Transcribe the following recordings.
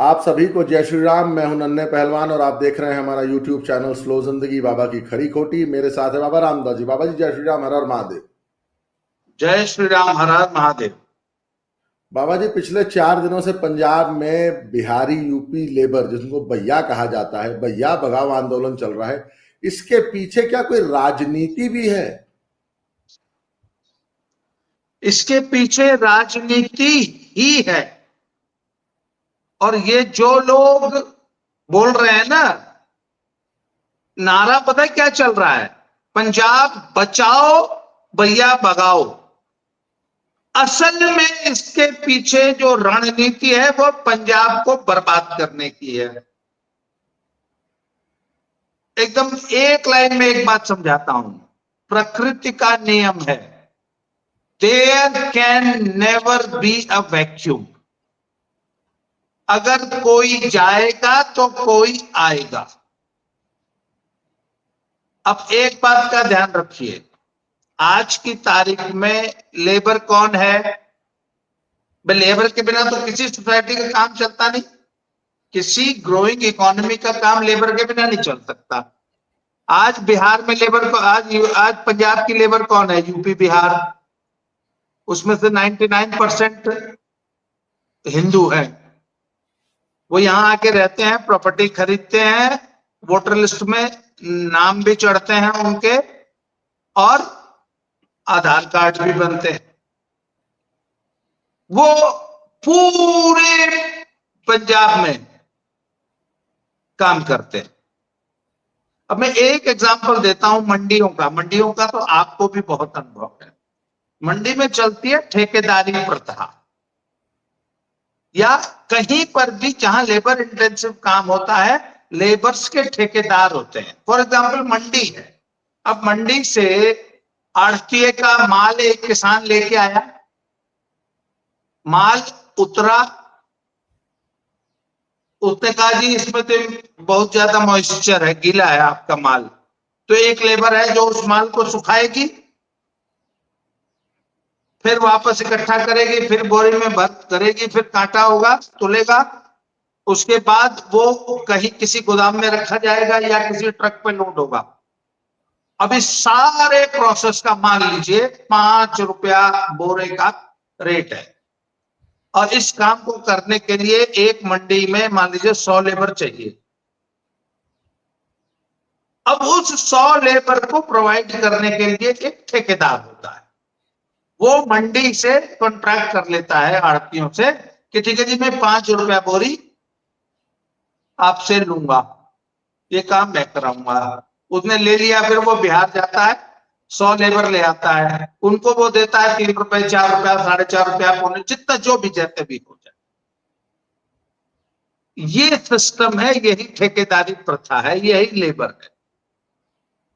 आप सभी को जय श्री राम। मैं हूं नन्हे पहलवान और आप देख रहे हैं हमारा यूट्यूब चैनल स्लो जिंदगी बाबा की खरी खोटी। मेरे साथ है बाबा रामदास जी। बाबा जी जय श्री राम, हर हर महादेव। जय श्री राम, हर हर महादेव। बाबा जी, पिछले 4 दिनों से पंजाब में बिहारी यूपी लेबर, जिसको भैया कहा जाता है, भैया भगाओ आंदोलन चल रहा है। इसके पीछे क्या कोई राजनीति भी है? इसके पीछे राजनीति ही है। और ये जो लोग बोल रहे हैं ना, नारा पता है क्या चल रहा है? पंजाब बचाओ, भैया भगाओ। असल में इसके पीछे जो रणनीति है वो पंजाब को बर्बाद करने की है। एकदम एक लाइन में एक बात समझाता हूं। प्रकृति का नियम है, there can never be a vacuum. अगर कोई जाएगा तो कोई आएगा। अब एक बात का ध्यान रखिए, आज की तारीख में लेबर कौन है? लेबर के बिना तो किसी सोसाइटी का काम चलता नहीं। किसी ग्रोइंग इकोनॉमी का काम लेबर के बिना नहीं चल सकता। आज बिहार में लेबर को, आज पंजाब की लेबर कौन है? यूपी बिहार, उसमें से 99% हिंदू है। वो यहां आके रहते हैं, प्रॉपर्टी खरीदते हैं, वोटर लिस्ट में नाम भी चढ़ते हैं उनके, और आधार कार्ड भी बनते हैं। वो पूरे पंजाब में काम करते हैं। अब मैं एक एग्जांपल देता हूं मंडियों का। मंडियों का तो आपको भी बहुत अनुभव है। मंडी में चलती है ठेकेदारी प्रथा, या कहीं पर भी जहां लेबर इंटेंसिव काम होता है, लेबर्स के ठेकेदार होते हैं। फॉर एग्जांपल मंडी है, अब मंडी से आढ़तिये का माल एक किसान लेके आया, माल उतरा, उसने कहा जी इसमें तो बहुत ज्यादा मॉइस्चर है, गीला है आपका माल। तो एक लेबर है जो उस माल को सुखाएगी, फिर वापस इकट्ठा करेगी, फिर बोरी में भर करेगी, फिर कांटा होगा, तोलेगा, उसके बाद वो कहीं किसी गोदाम में रखा जाएगा या किसी ट्रक पे लोड होगा। अब इस सारे प्रोसेस का मान लीजिए 5 रुपया बोरे का रेट है, और इस काम को करने के लिए एक मंडी में मान लीजिए 100 लेबर चाहिए। अब उस 100 लेबर को प्रोवाइड करने के लिए एक ठेकेदार होता है। वो मंडी से कॉन्ट्रैक्ट कर लेता है आड़तियों से कि ठीक है जी, मैं 5 रुपया बोरी आपसे लूंगा, ये काम मैं कराऊंगा। उसने ले लिया, फिर वो बिहार जाता है, 100 लेबर ले आता है, उनको वो देता है 3 रुपए, 4 रुपया, 4.5 रुपया, पौने, जितना जो भी जैसे भी हो जाए। ये सिस्टम है, यही ठेकेदारी प्रथा है, यही लेबर है।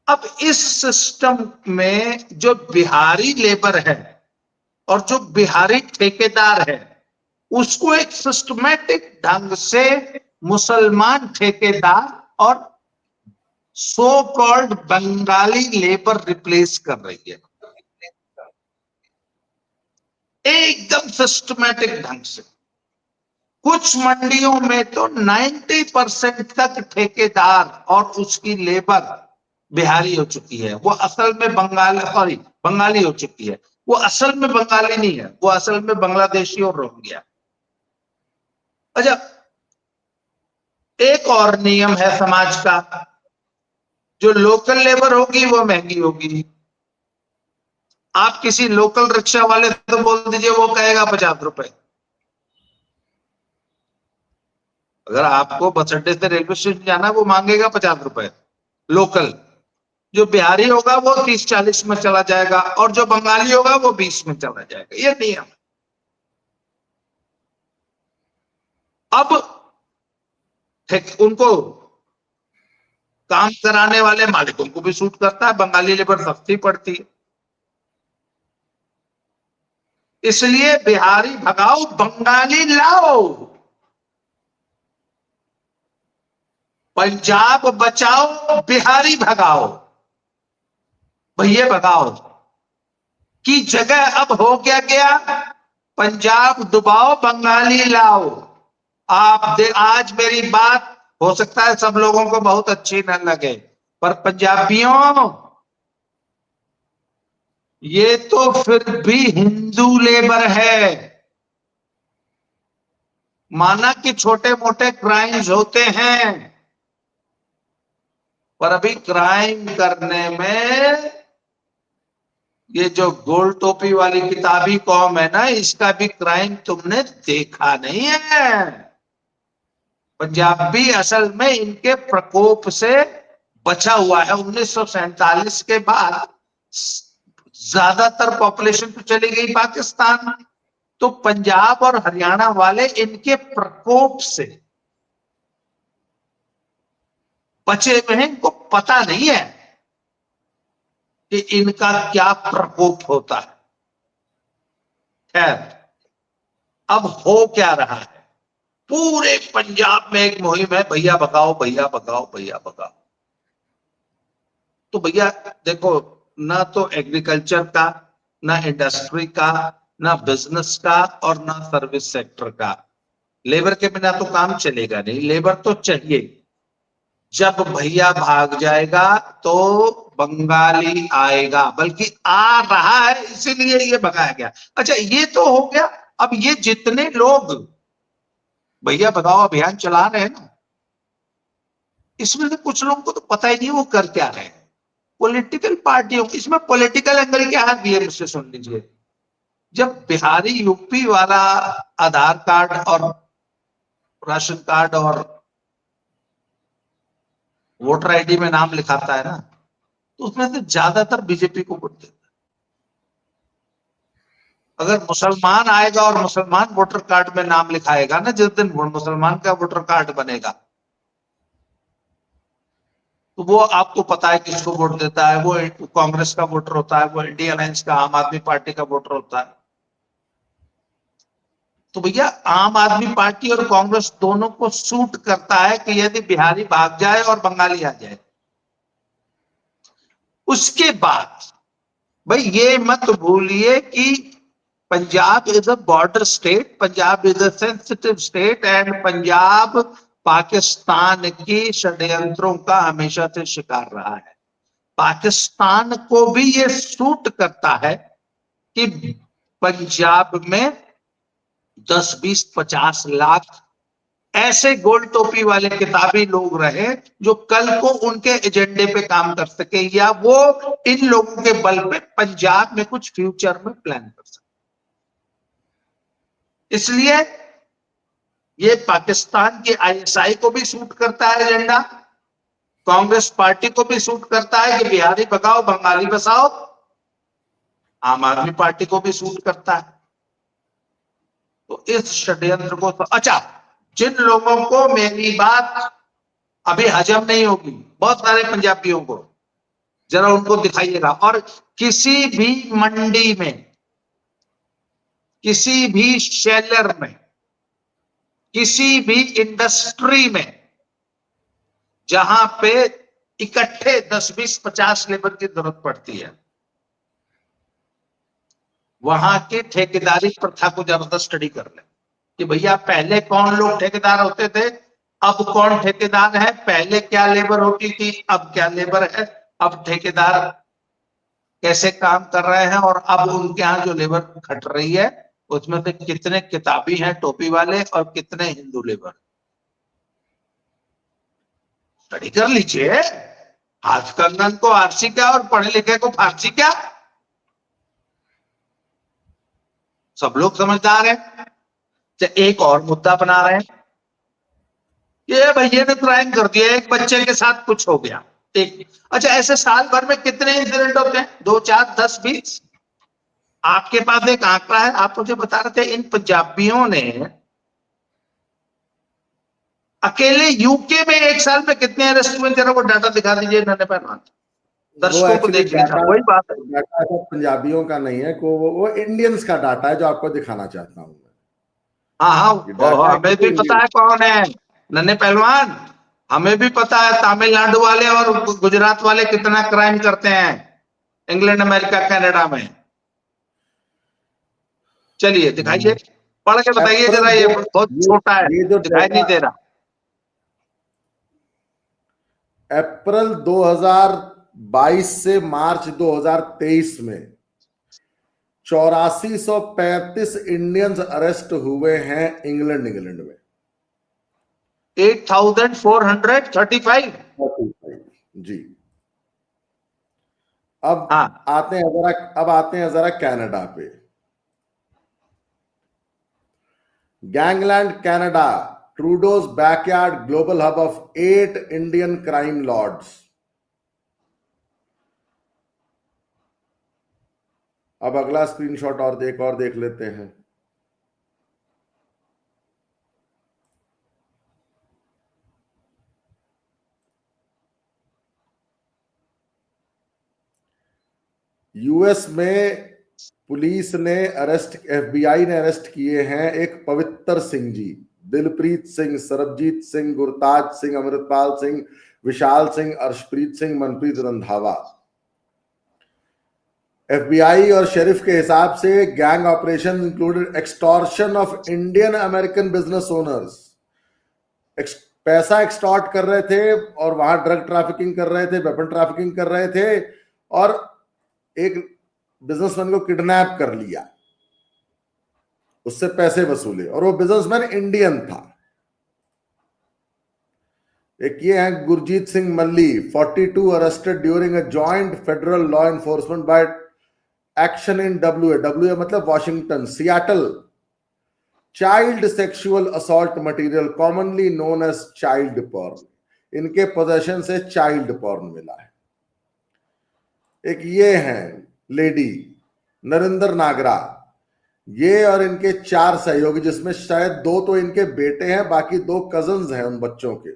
अब इस सिस्टम में जो बिहारी लेबर है और जो बिहारी ठेकेदार है, उसको एक सिस्टमैटिक ढंग से मुसलमान ठेकेदार और so called Bengali labour replace कर रही है, एकदम सिस्टमैटिक ढंग से। कुछ मंडियों में तो 90% तक ठेकेदार और उसकी लेबर बिहारी हो चुकी है। वो असल में बंगाली हो चुकी है। वो असल में बंगाली नहीं है, वो असल में बांग्लादेशी और रोहिंग्या। अच्छा, एक और नियम है समाज का, जो लोकल लेबर होगी वो महंगी होगी। आप किसी लोकल रिक्शा वाले तो बोल दीजिए, वो कहेगा 50 रुपए। अगर आपको बस अड्डे से रेलवे स्टेशन जाना है, वो मांगेगा 50 रुपए लोकल। जो बिहारी होगा वो 30-40 में चला जाएगा, और जो बंगाली होगा वो 20 में चला जाएगा। ये नियम। अब उनको काम कराने वाले मालिकों को भी सूट करता है, बंगाली लेबर सस्ती पड़ती है। इसलिए बिहारी भगाओ, बंगाली लाओ। पंजाब बचाओ, बिहारी भगाओ, भैया भगाओ की जगह अब हो क्या गया? पंजाब डुबाओ, बंगाली लाओ। आज मेरी बात हो सकता है सब लोगों को बहुत अच्छी न लगे, पर पंजाबियों, ये तो फिर भी हिंदू लेबर है। माना कि छोटे मोटे क्राइम्स होते हैं, पर अभी क्राइम करने में ये जो गोल टोपी वाली किताबी कौम है ना, इसका भी क्राइम तुमने देखा नहीं है। पंजाबी असल में इनके प्रकोप से बचा हुआ है। 1947 के बाद ज्यादातर पॉपुलेशन तो चली गई पाकिस्तान, तो पंजाब और हरियाणा वाले इनके प्रकोप से बचे हुए हैं। इनको पता नहीं है कि इनका क्या प्रकोप होता है। खैर, अब हो क्या रहा है, पूरे पंजाब में एक मुहिम है, भैया भगाओ भैया भगाओ भैया भगाओ। तो भैया देखो, ना तो एग्रीकल्चर का, ना इंडस्ट्री का, ना बिजनेस का, और ना सर्विस सेक्टर का। लेबर के बिना तो काम चलेगा नहीं, लेबर तो चाहिए। जब भैया भाग जाएगा तो बंगाली आएगा, बल्कि आ रहा है, इसीलिए ये भगाया गया। अच्छा, ये तो हो गया। अब ये जितने लोग भैया भगाओ अभियान चला रहे हैं ना, इसमें से कुछ लोगों को तो पता ही नहीं वो कर क्या रहे हैं। पॉलिटिकल पार्टियों, इसमें पॉलिटिकल एंगल क्या है, ये मुझसे सुन लीजिए। जब बिहारी यूपी वाला आधार कार्ड और राशन कार्ड और वोटर आईडी में नाम लिखाता है ना, तो उसमें से ज्यादातर बीजेपी को वोट देता है। अगर मुसलमान आएगा और मुसलमान वोटर कार्ड में नाम लिखाएगा ना, जिस दिन मुसलमान का वोटर कार्ड बनेगा, तो वो आपको पता है किसको वोट देता है। वो कांग्रेस का वोटर होता है, वो इंडिया अलायंस का, आम आदमी पार्टी का वोटर होता है। तो भैया आम आदमी पार्टी और कांग्रेस दोनों को सूट करता है कि यदि बिहारी भाग जाए और बंगाली आ जाए। उसके बाद भाई ये मत भूलिए कि Punjab is a border state, Punjab is a sensitive state, and Punjab Pakistan की षड्यंत्रों का हमेशा से शिकार रहा है। पाकिस्तान को भी ये सूट करता है कि पंजाब में 10, 20, 50 लाख ऐसे गोल टोपी वाले किताबी लोग रहे जो कल को उनके एजेंडे पे काम कर सके, या वो इन लोगों के बल पे पंजाब में कुछ फ्यूचर में प्लान कर सके। इसलिए ये पाकिस्तान की आईएसआई को भी सूट करता है एजेंडा, कांग्रेस पार्टी को भी सूट करता है कि बिहारी भगाओ बंगाली बसाओ, आम आदमी पार्टी को भी सूट करता है। तो इस षड्यंत्र को अच्छा, जिन लोगों को मेरी बात अभी हजम नहीं होगी, बहुत सारे पंजाबियों को, जरा उनको दिखाइएगा। और किसी भी मंडी में, किसी भी शेलर में, किसी भी इंडस्ट्री में जहां पे इकट्ठे 10, 20, 50 लेबर की जरूरत पड़ती है, वहां की ठेकेदारी प्रथा को जरा स्टडी कर ले कि भैया पहले कौन लोग ठेकेदार होते थे, अब कौन ठेकेदार है, पहले क्या लेबर होती थी, अब क्या लेबर है, अब ठेकेदार कैसे काम कर रहे हैं, और अब उनके यहाँ जो लेबर खट रही है उसमें से कितने किताबी हैं टोपी वाले और कितने हिंदू लेबर। स्टडी कर लीजिए। हाथ कंगन को आरसी क्या और पढ़े लिखे को फारसी क्या, सब लोग समझदार हैं। एक और मुद्दा बना रहे हैं, ये भैया ने क्राइम कर दिया, एक बच्चे के साथ कुछ हो गया, एक, अच्छा ऐसे साल भर में कितने इंसिडेंट होते हैं, 2, 4, 10, 20? आपके पास एक आंकड़ा है, आप मुझे बता रहे थे इन पंजाबियों ने अकेले यूके में एक साल में कितने अरेस्ट हुए, जरा वो डाटा दिखा दीजिए नन्हे पहलवान, वो दर्शकों को एक्चुअली देखने का। डाटा वही बात है, डाटा तो पंजाबियों का नहीं है, को वो इंडियंस का डाटा है जो आपको दिखाना चाहता हूं मैं। हाँ हाँ, ये डाटा हमें भी एक्चुअली पता है कौन है नन्हे पहलवान। हमें भी पता है तमिलनाडु वाले और गुजरात वाले कितना क्राइम करते हैं इंग्लैंड, अमेरिका, कनाडा में। चलिए दिखाइए। पढ़ के बताइए अप्रैल जरा, ये दो बहुत छोटा है, ये जो दिखाई नहीं दे रहा। अप्रैल 2022 से मार्च 2023 में 8435 इंडियंस अरेस्ट हुए हैं इंग्लैंड में। 8435। जी। अब हाँ, आते हैं जरा कनाडा पे। Gangland Canada, Trudeau's backyard, global hub of 8 Indian crime lords. अब अगला स्क्रीनशॉट और देख लेते हैं। यूएस में पुलिस ने एफबीआई ने अरेस्ट किए हैं एक पवित्र सिंह जी, दिलप्रीत सिंह, सरबजीत सिंह, गुरताज सिंह, अमृतपाल सिंह, विशाल सिंह, अर्शप्रीत सिंह, मनप्रीत रंधावा। एफबीआई और शेरिफ के हिसाब से gang operation included extortion of Indian American business owners. पैसा एक्सटॉर्ट कर रहे थे और वहां ड्रग ट्रैफिकिंग कर रहे थे, वेपन ट्रैफिकिंग कर रहे थे, और एक बिजनेसमैन को किडनैप कर लिया, उससे पैसे वसूले, और वो बिजनेसमैन इंडियन था। एक ये है Gurjit Singh Malli, 42, arrested during a joint federal law enforcement by action in WA मतलब Washington, Seattle. Child sexual assault material commonly known as child porn, इनके पोजेशन से चाइल्ड पॉर्न मिला है। एक ये है लेडी नरेंद्र नागरा, ये और इनके 4 सहयोगी, जिसमें शायद 2 तो इनके बेटे हैं, बाकी 2 कजन्स हैं उन बच्चों के।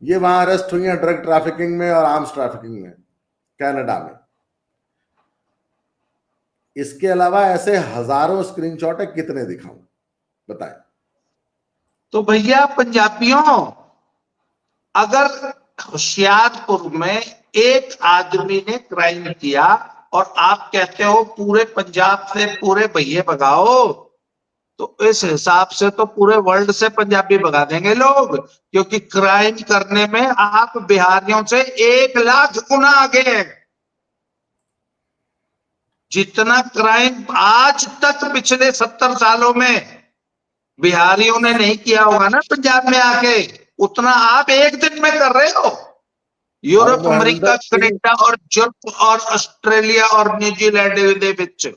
ये वहां अरेस्ट हुई हैं ड्रग ट्रैफिकिंग में और आर्म्स ट्रैफिकिंग में, कनाडा में। इसके अलावा ऐसे हजारों स्क्रीनशॉट है, कितने दिखाऊं बताएं। तो भैया पंजाबियों, अगर होशियारपुर में एक आदमी ने क्राइम किया और आप कहते हो पूरे पंजाब से पूरे भैये भगाओ, तो इस हिसाब से तो पूरे वर्ल्ड से पंजाबी भगा देंगे लोग, क्योंकि क्राइम करने में आप बिहारियों से 1 लाख गुना आगे हैं। जितना क्राइम आज तक पिछले 70 सालों में बिहारियों ने नहीं किया होगा ना पंजाब में आके, उतना आप एक दिन में कर रहे हो। यूरोप, अमेरिका, कनाडा और यूरोप और ऑस्ट्रेलिया और न्यूजीलैंड ਦੇ ਵਿੱਚ।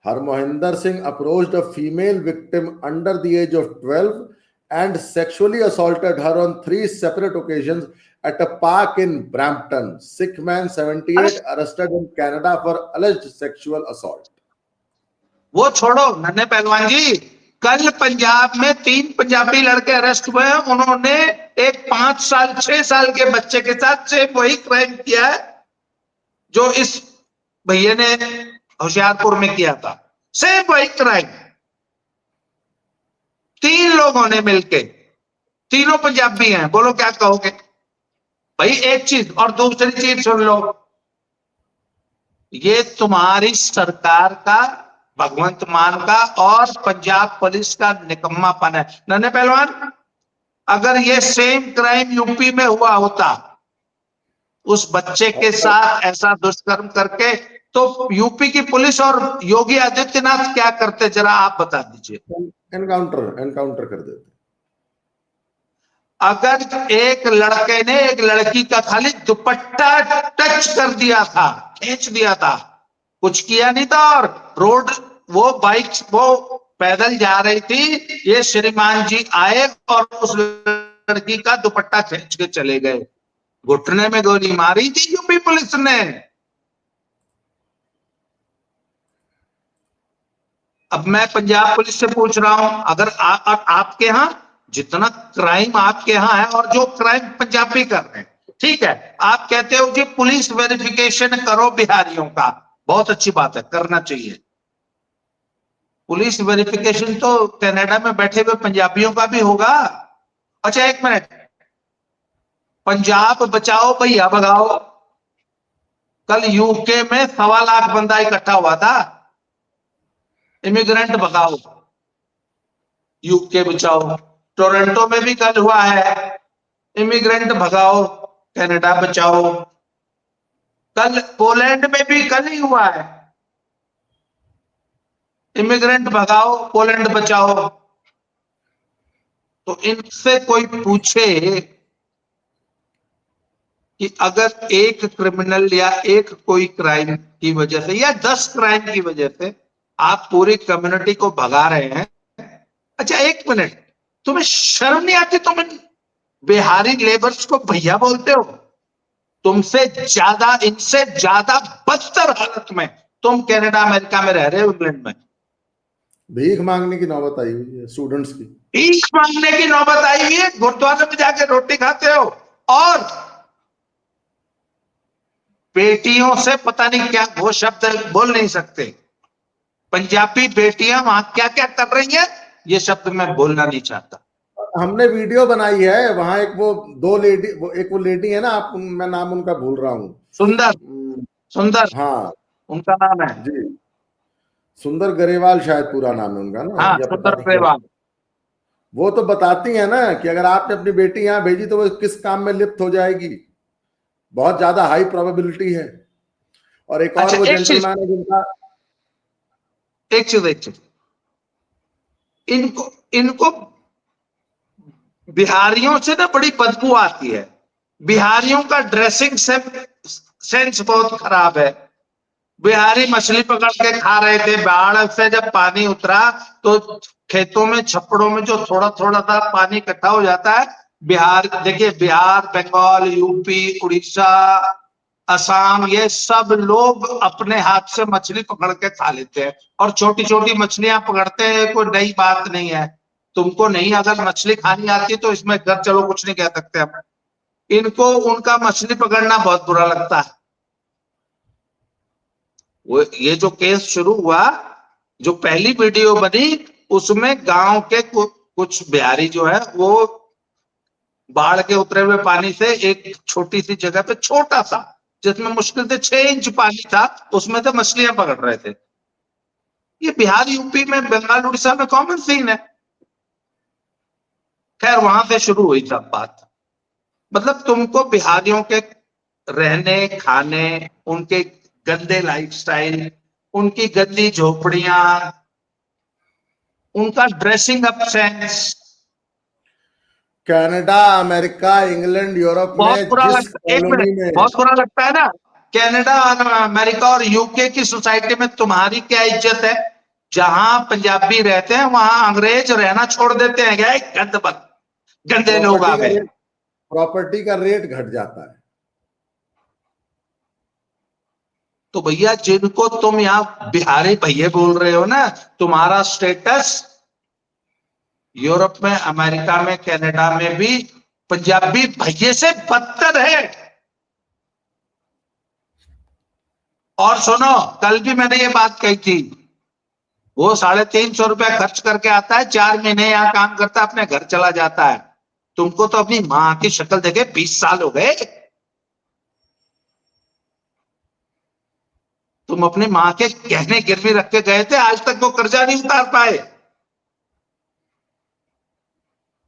Harmohinder Singh approached a female victim under the age of 12 and sexually assaulted her on 3 separate occasions at a park in Brampton. Sikh man 78 arrested in Canada for alleged sexual assault. वो छोड़ो नन्हे पहलवान जी, कल पंजाब में 3 पंजाबी लड़के arrest हुए हैं। उन्होंने एक 5 साल 6 साल के बच्चे के साथ सेम वही क्राइम किया है जो इस भैया ने होशियारपुर में किया था। सेम वही क्राइम 3 लोगों ने मिलके, तीनों पंजाबी हैं। बोलो क्या कहोगे भाई। एक चीज और दूसरी चीज सुन लो, ये तुम्हारी सरकार का, भगवंत मान का और पंजाब पुलिस का निकम्मापन है। नन्हे पहलवान, अगर ये सेम क्राइम यूपी में हुआ होता उस बच्चे के साथ ऐसा दुष्कर्म करके, तो यूपी की पुलिस और योगी आदित्यनाथ क्या करते, जरा आप बता दीजिए। एनकाउंटर कर देते। अगर एक लड़के ने एक लड़की का खाली दुपट्टा टच कर दिया था, खींच दिया था, कुछ किया नहीं था, और रोड वो बाइक वो पैदल जा रही थी, ये श्रीमान जी आए और उस लड़की का दुपट्टा खींच के चले गए, घुटने में गोली मारी थी यूपी पुलिस ने। अब मैं पंजाब पुलिस से पूछ रहा हूं, अगर आपके यहां जितना क्राइम आपके यहां है और जो क्राइम पंजाबी कर रहे हैं, ठीक है, आप कहते हो कि पुलिस वेरिफिकेशन करो बिहारियों का, बहुत अच्छी बात है, करना चाहिए। पुलिस वेरिफिकेशन तो कनाडा में बैठे हुए पंजाबियों का भी होगा। अच्छा एक मिनट, पंजाब बचाओ भैया भगाओ, कल यूके में 1.25 लाख बंदा इकट्ठा हुआ था। इमिग्रेंट भगाओ, यूके बचाओ। टोरंटो में भी कल हुआ है, इमिग्रेंट भगाओ कनाडा बचाओ। कल पोलैंड में भी कल ही हुआ है, इमिग्रेंट भगाओ पोलैंड बचाओ। तो इनसे कोई पूछे कि अगर एक क्रिमिनल या एक कोई क्राइम की वजह से या 10 क्राइम की वजह से आप पूरी कम्युनिटी को भगा रहे हैं, अच्छा एक मिनट, तुम्हें शर्म नहीं आती? तुम बिहारी लेबर्स को भैया बोलते हो? तुमसे ज्यादा, इनसे ज्यादा बदतर हालत में तुम कनाडा अमेरिका में रह रहे हो, इंग्लैंड में। भीख मांगने की नौबत आई हुई है स्टूडेंट्स की। भीख मांगने की नौबत आई हुई है, गुरुद्वारे में जाके रोटी खाते हो और बेटियों से पता नहीं क्या वो शब्द बोल नहीं सकते। पंजाबी बेटियां वहां क्या क्या कर रही हैं, ये शब्द मैं बोलना नहीं चाहता। हमने वीडियो बनाई है, वहां एक वो दो लेडी, वो लेडी है ना, आप, मैं नाम उनका भूल रहा हूँ। सुंदर, सुंदर हाँ उनका नाम है। जी, सुंदर गरेवाल शायद पूरा नाम है उनका ना, हाँ, या पता सुंदर नहीं क्या। ग्रेवाल। वो तो बताती है ना कि अगर आपने अपनी बेटी यहाँ भेजी तो वो किस काम में लिप्त हो जाएगी, बहुत ज्यादा हाई प्रोबेबिलिटी है। और एक और अच्छा वो एक चीज, जेंटलमैन है जिनका, एक चीज, इनको इनको बिहारियों से ना बड़ी बदबू आती है। बिहारियों का ड्रेसिंग सेंस बहुत खराब है। बिहारी मछली पकड़ के खा रहे थे, बाढ़ से जब पानी उतरा तो खेतों में, छप्पड़ों में जो थोड़ा थोड़ा सा पानी इकट्ठा हो जाता है, बिहार देखिए, बिहार, बंगाल, यूपी, उड़ीसा, असम, ये सब लोग अपने हाथ से मछली पकड़ के खा लेते हैं। और छोटी छोटी मछलियां पकड़ते हैं, कोई नई बात नहीं है। तुमको नहीं अगर मछली खानी आती तो इसमें घर चलो, कुछ नहीं कह सकते हम। इनको उनका मछली पकड़ना बहुत बुरा लगता है। वो ये जो केस शुरू हुआ, जो पहली वीडियो बनी, उसमें गांव के कुछ बिहारी जो है वो बाढ़ के उतरे हुए पानी से एक छोटी सी जगह पे, छोटा सा, जिसमें मुश्किल से 6 इंच पानी था, उसमें से मछलियां पकड़ रहे थे। ये बिहार, यूपी में, बंगाल, उड़ीसा में कॉमन सीन है। खैर वहां से शुरू हुई सब बात। मतलब तुमको बिहारियों के रहने, खाने, उनके गंदे लाइफस्टाइल, उनकी गंदी झोपड़ियां, उनका dressing up sense Canada, America, England, Europe बहुत में बुरा जिस लगता, एक कॉलोनी मिनट, में, बहुत बुरा लगता है ना। कनाडा, अमेरिका और यूके की सोसाइटी में तुम्हारी क्या इज्जत है? जहां पंजाबी रहते हैं वहां अंग्रेज रहना छोड़ देते हैं। क्या गंदबद, गंदे लोग आ गए। प्रॉपर्टी का रेट घट जाता है। तो भैया, जिनको तुम यहाँ बिहारी भैया बोल रहे हो ना, तुम्हारा स्टेटस यूरोप में, अमेरिका में, कनाडा में भी पंजाबी भैये से बदतर है। और सुनो, कल भी मैंने ये बात कही थी, वो 350 रुपया खर्च करके आता है, 4 महीने यहाँ काम करता है, अपने घर चला जाता है। तुमको तो अपनी मां की शक्ल देखे 20 साल हो गए। तुम अपनी मां के गहने गिरवी रख के गए थे, आज तक वो कर्जा नहीं उतार पाए।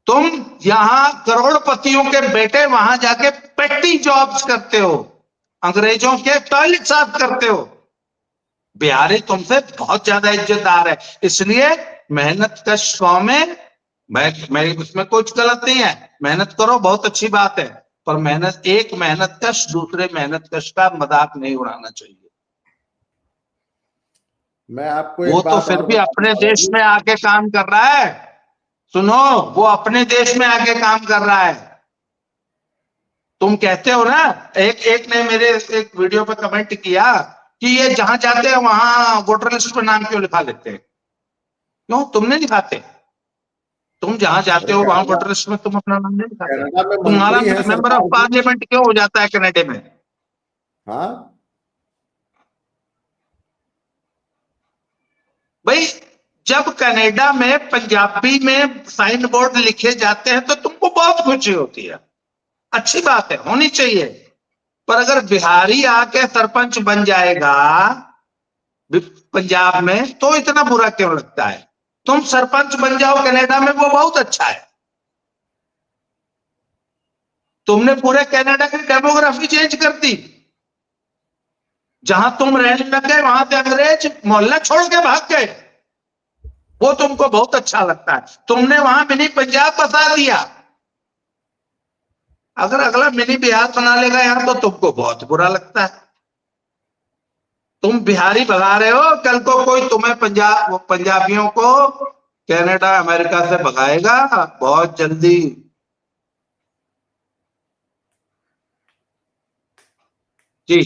तुम यहां करोड़पतियों के बेटे वहां जाके पेटी जॉब्स करते हो, अंग्रेजों के टॉयलेट साफ करते हो। बिहारी तुमसे बहुत ज्यादा इज्जतदार है। इसलिए मेहनत कश कौम में, मैं उसमें कुछ गलत नहीं है, मेहनत करो, बहुत अच्छी बात है। पर एक मेहनत कश दूसरे मेहनत कश का मजाक नहीं उड़ाना चाहिए। मैं आपको वो एक तो बात फिर और भी बता दूं अपने देश बाबा में आके काम कर रहा है। सुनो, वो अपने देश में आके काम कर रहा है। तुम कहते हो ना, एक एक ने मेरे एक वीडियो पे कमेंट किया कि ये जहां जाते हैं वहां वोटर लिस्ट पे नाम क्यों लिखा लेते हैं? क्यों तुम नहीं लिखाते? तुम जहां जाते अरे हो वहां कनाडा, वोटर लिस्ट में तुम अपना नाम नहीं लिखाते? कनाडा में तुम्हारा मंत्री हैं मेंबर ऑफ सरकार के। पार्लियामेंट क्यों हो जाता है कनाडा में? हाँ, भाई, जब कनाडा में पंजाबी में साइन बोर्ड लिखे जाते हैं तो तुमको बहुत खुशी होती है, अच्छी बात है, होनी चाहिए। पर अगर बिहारी आके सरपंच बन जाएगा, पंजाब में, तो इतना बुरा क्यों लगता है? तुम सरपंच बन जाओ कनाडा में, वो बहुत अच्छा है। तुमने पूरे कनाडा की डेमोग्राफी चेंज कर दी। जहां तुम रहने लग गए वहां से अंग्रेज मोहल्ला छोड़ के भाग गए, वो तुमको बहुत अच्छा लगता है। तुमने वहां मिनी पंजाब बसा दिया। अगर अगला मिनी बिहार बना लेगा यहां तो तुमको बहुत बुरा लगता है। तुम बिहारी भगा रहे हो, कल को कोई तुम्हें पंजाबियों को कनाडा अमेरिका से भगाएगा बहुत जल्दी। जी।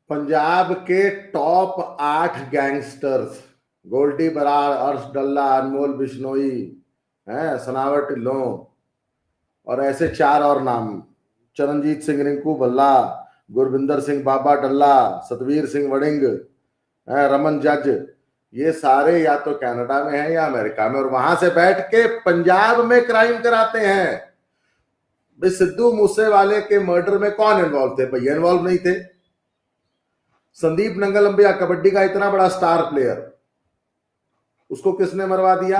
पंजाब के टॉप 8 गैंगस्टर्स, गोल्डी बरार, अर्श डल्ला, अनमोल बिश्नोई, हैं सनावर ढिल्लों, और ऐसे 4 और नाम, चरणजीत सिंह रिंकू भल्ला, गुरविंदर सिंह बाबा डल्ला, सतवीर सिंह वड़िंग, रमन जज, ये सारे या तो कनाडा में हैं या अमेरिका में, और वहां से बैठ के पंजाब में क्राइम कराते हैं। भाई सिद्धू मूसेवाले के मर्डर में कौन इन्वॉल्व थे? भैया इन्वॉल्व नहीं थे। संदीप नंगलंबिया, कबड्डी का इतना बड़ा स्टार प्लेयर, उसको किसने मरवा दिया?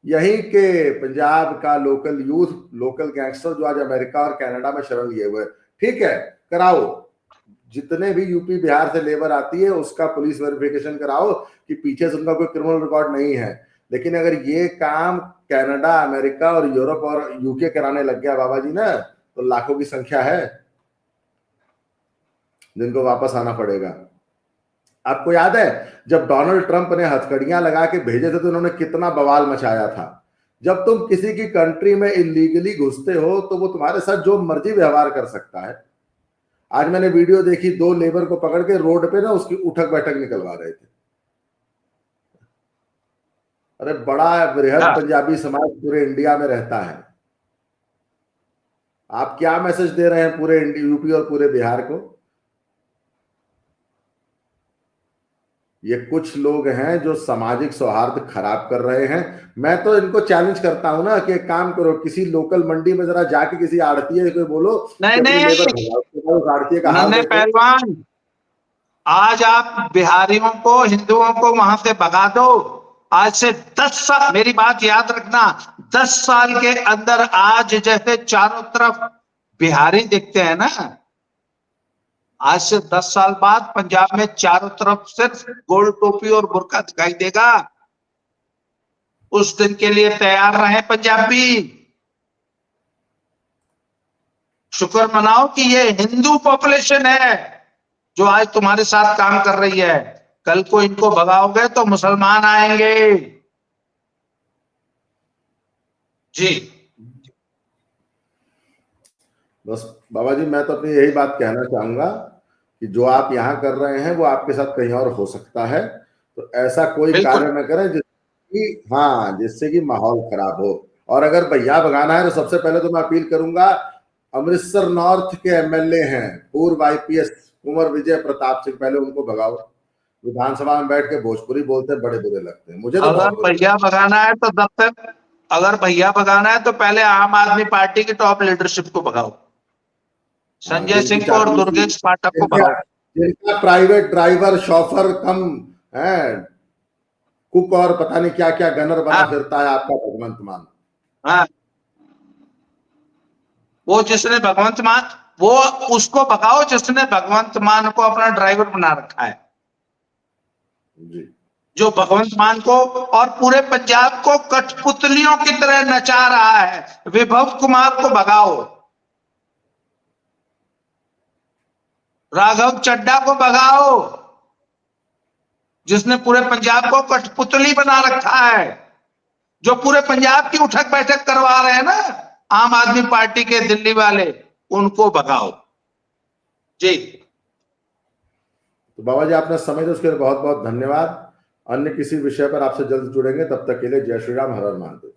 यहीं के पंजाब का लोकल यूथ, लोकल गैंगस्टर जो आज अमेरिका और कनाडा में शरण लिए हुए। ठीक है, कराओ, जितने भी यूपी बिहार से लेबर आती है उसका पुलिस वेरिफिकेशन कराओ कि पीछे से उनका कोई क्रिमिनल रिकॉर्ड नहीं है। लेकिन अगर ये काम कनाडा, अमेरिका और यूरोप और यूके कराने लग गया बाबा जी ना, तो लाखों की संख्या है जिनको वापस आना पड़ेगा। आपको याद है जब डोनाल्ड ट्रंप ने हथकड़ियां लगा के भेजे थे तो उन्होंने कितना बवाल मचाया था। जब तुम किसी की कंट्री में इलीगली घुसते हो तो वो तुम्हारे साथ जो मर्जी व्यवहार कर सकता है। आज मैंने वीडियो देखी, 2 लेबर को पकड़ के रोड पे ना उसकी उठक बैठक निकलवा रहे थे। अरे बड़ा बृहद हाँ। पंजाबी समाज पूरे इंडिया में रहता है। आप क्या मैसेज दे रहे हैं पूरे यूपी और पूरे बिहार को? ये कुछ लोग हैं जो सामाजिक सौहार्द खराब कर रहे हैं। मैं तो इनको चैलेंज करता हूं ना कि एक काम करो, किसी लोकल मंडी में जरा जाके किसी आड़तीए को बोलो कि नहीं अपनी लेबर नहीं, भगाओ, उसके बाद उस आड़तीए का हाल नन्हे देखो। पहलवान, आज आप बिहारियों को, हिंदुओं को वहां से भगा दो। आज से 10 साल, मेरी बात याद रखना, 10 साल के अंदर आज जैसे चारों तरफ बिहारी दिखते हैं ना, आज से 10 साल बाद पंजाब में चारों तरफ सिर्फ गोल टोपी और बुर्का दिखाई देगा। उस दिन के लिए तैयार रहे पंजाबी। शुक्र मनाओ कि ये हिंदू पॉपुलेशन है जो आज तुम्हारे साथ काम कर रही है। कल को इनको भगाओगे तो मुसलमान आएंगे। जी। बस बाबा जी, मैं तो अपनी यही बात कहना चाहूंगा कि जो आप यहाँ कर रहे हैं वो आपके साथ कहीं और हो सकता है, तो ऐसा कोई बिल्कुल। कार्य न करें जिसकी, हाँ, जिससे कि माहौल खराब हो। और अगर भैया भगाना है तो सबसे पहले तो मैं अपील करूंगा, अमृतसर नॉर्थ के एमएलए हैं पूर्व आईपीएस कुंवर विजय प्रताप सिंह, पहले उनको भगाओ। विधानसभा में बैठ के भोजपुरी बोलते बड़े बुरे लगते हैं, मुझे तो अगर बहुत बुरे लगते भैया भगाना है तो तब तक, अगर भैया भगाना है तो पहले आम आदमी पार्टी की टॉप लीडरशिप को भगाओ। हैं। हाँ, संजय जिनकी सिंह को और चापलूसी, दुर्गेश पाठक को जिनका भगाओ। जिनका प्राइवेट ड्राइवर शॉफर कम है, कुक और पता नहीं क्या क्या गनर बना हाँ फिरता है आपका भगवंत मान। हाँ, वो जिसने भगवंत मान, वो उसको भगाओ जिसने भगवंत मान को अपना ड्राइवर बना रखा है। जी। जो भगवंत मान को और पूरे पंजाब को कठपुतलियों की तरह नचा रहा है, विभव कुमार को भगाओ। राघव चड्ढा को भगाओ जिसने पूरे पंजाब को कठपुतली बना रखा है। जो पूरे पंजाब की उठक बैठक करवा रहे हैं ना आम आदमी पार्टी के दिल्ली वाले, उनको भगाओ। जी। तो बाबा जी, आपने समय दिया उसके लिए बहुत बहुत धन्यवाद। अन्य किसी विषय पर आपसे जल्द जुड़ेंगे, तब तक के लिए जय श्री राम, हर हर महादेव।